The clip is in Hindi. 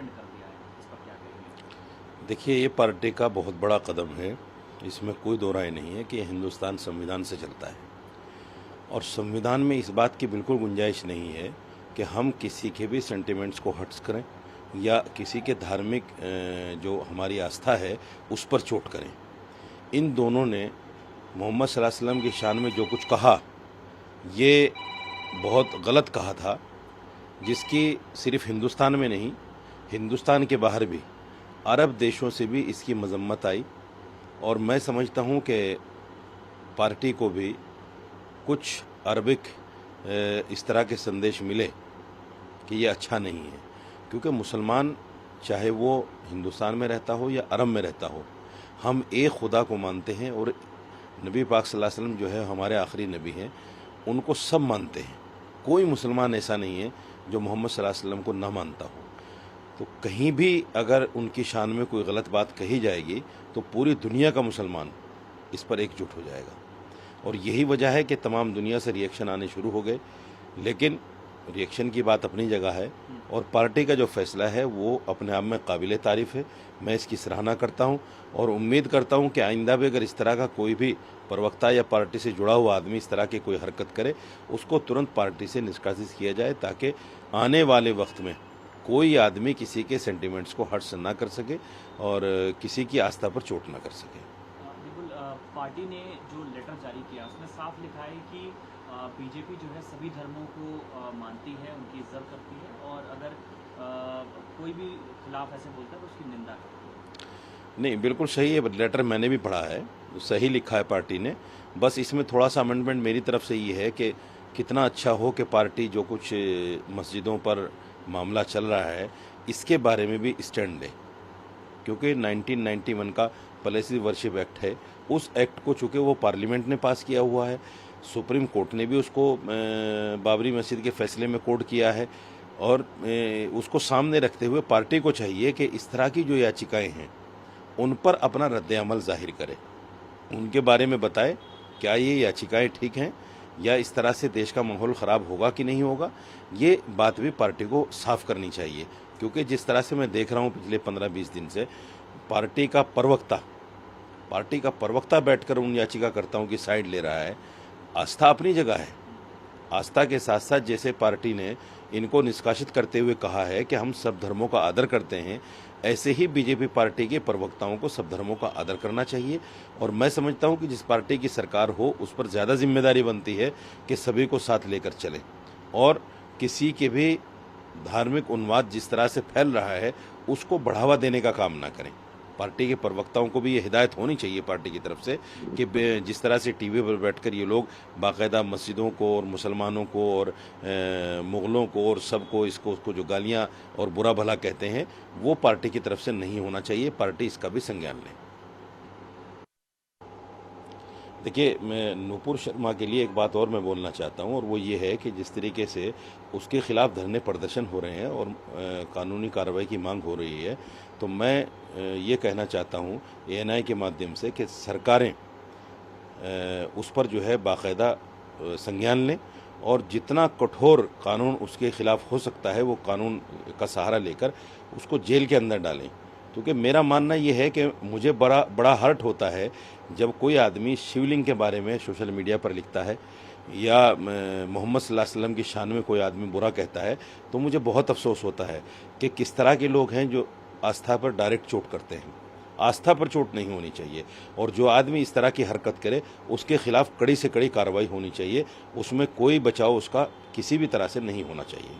सस्पेंड कर दिया है, इस पर क्या कहेंगे? देखिए, ये पार्टी का बहुत बड़ा कदम है। इसमें कोई दो राय नहीं है कि ये हिंदुस्तान संविधान से चलता है और संविधान में इस बात की बिल्कुल गुंजाइश नहीं है कि हम किसी के भी सेंटिमेंट्स को हर्ट्स करें या किसी के धार्मिक जो हमारी आस्था है उस पर चोट करें। इन दोनों ने मोहम्मद सल्लल्लाहु अलैहि वसल्लम की शान में जो कुछ कहा, ये बहुत गलत कहा था, जिसकी सिर्फ हिंदुस्तान में नहीं, हिंदुस्तान के बाहर भी अरब देशों से भी इसकी मजम्मत आई। और मैं समझता हूँ कि पार्टी को भी कुछ अरबिक इस तरह के संदेश मिले कि ये अच्छा नहीं है, क्योंकि मुसलमान चाहे वो हिंदुस्तान में रहता हो या अरब में रहता हो, हम एक खुदा को मानते हैं और नबी पाक सल्लल्लाहु अलैहि वसल्लम जो है हमारे आखिरी नबी हैं, उनको सब मानते हैं। कोई मुसलमान ऐसा नहीं है जो मोहम्मद सल्लल्लाहु अलैहि वसल्लम को ना मानता हो। तो कहीं भी अगर उनकी शान में कोई गलत बात कही जाएगी तो पूरी दुनिया का मुसलमान इस पर एकजुट हो जाएगा और यही वजह है कि तमाम दुनिया से रिएक्शन आने शुरू हो गए। लेकिन रिएक्शन की बात अपनी जगह है और पार्टी का जो फैसला है वो अपने आप में काबिल तारीफ़ है। मैं इसकी सराहना करता हूं और उम्मीद करता हूं कि आइंदा भी अगर इस तरह का कोई भी प्रवक्ता या पार्टी से जुड़ा हुआ आदमी इस तरह की कोई हरकत करे, उसको तुरंत पार्टी से निष्कासित किया जाए, ताकि आने वाले वक्त में कोई आदमी किसी के सेंटिमेंट्स को हर्ट ना कर सके और किसी की आस्था पर चोट ना कर सके। बिल्कुल, पार्टी ने जो लेटर जारी किया उसमें साफ लिखा है कि बीजेपी जो है सभी धर्मों को मानती है, उनकी इज्जत करती है और अगर कोई भी खिलाफ ऐसे बोलता है तो उसकी निंदा करती है। नहीं, बिल्कुल सही है। लेटर मैंने भी पढ़ा है, सही लिखा है पार्टी ने। बस इसमें थोड़ा सा अमेंडमेंट मेरी तरफ से ये है कि कितना अच्छा हो कि पार्टी जो कुछ मस्जिदों पर मामला चल रहा है इसके बारे में भी स्टैंड ले, क्योंकि 1991 का पैलेस वर्शिप एक्ट है, उस एक्ट को चूँकि वो पार्लियामेंट ने पास किया हुआ है, सुप्रीम कोर्ट ने भी उसको बाबरी मस्जिद के फैसले में कोट किया है और उसको सामने रखते हुए पार्टी को चाहिए कि इस तरह की जो याचिकाएं हैं उन पर अपना रद्द अमल जाहिर करे, उनके बारे में बताए क्या ये याचिकाएं ठीक हैं या इस तरह से देश का माहौल ख़राब होगा कि नहीं होगा। ये बात भी पार्टी को साफ करनी चाहिए, क्योंकि जिस तरह से मैं देख रहा हूँ पिछले 15-20 दिन से पार्टी का प्रवक्ता बैठकर उन याचिकाकर्ताओं की साइड ले रहा है। आस्था अपनी जगह है, आस्था के साथ साथ जैसे पार्टी ने इनको निष्कासित करते हुए कहा है कि हम सब धर्मों का आदर करते हैं, ऐसे ही बीजेपी पार्टी के प्रवक्ताओं को सब धर्मों का आदर करना चाहिए। और मैं समझता हूं कि जिस पार्टी की सरकार हो उस पर ज़्यादा जिम्मेदारी बनती है कि सभी को साथ लेकर चले और किसी के भी धार्मिक उन्माद जिस तरह से फैल रहा है उसको बढ़ावा देने का काम ना करें। पार्टी के प्रवक्ताओं को भी ये हिदायत होनी चाहिए पार्टी की तरफ से कि जिस तरह से टीवी पर बैठकर ये लोग बाकायदा मस्जिदों को और मुसलमानों को और मुग़लों को और सबको उसको जो गालियां और बुरा भला कहते हैं वो पार्टी की तरफ से नहीं होना चाहिए। पार्टी इसका भी संज्ञान लें। देखिए, मैं नूपुर शर्मा के लिए एक बात और मैं बोलना चाहता हूं और वो ये है कि जिस तरीके से उसके खिलाफ धरने प्रदर्शन हो रहे हैं और कानूनी कार्रवाई की मांग हो रही है, तो मैं ये कहना चाहता हूं एएनआई के माध्यम से कि सरकारें उस पर जो है बाकायदा संज्ञान लें और जितना कठोर कानून उसके खिलाफ हो सकता है वो कानून का सहारा लेकर उसको जेल के अंदर डालें। क्योंकि मेरा मानना ये है कि मुझे बड़ा हर्ट होता है जब कोई आदमी शिवलिंग के बारे में सोशल मीडिया पर लिखता है या मोहम्मद सल्लल्लाहु अलैहि वसल्लम की शान में कोई आदमी बुरा कहता है, तो मुझे बहुत अफसोस होता है कि किस तरह के लोग हैं जो आस्था पर डायरेक्ट चोट करते हैं। आस्था पर चोट नहीं होनी चाहिए और जो आदमी इस तरह की हरकत करे उसके खिलाफ कड़ी से कड़ी कार्रवाई होनी चाहिए, उसमें कोई बचाव उसका किसी भी तरह से नहीं होना चाहिए।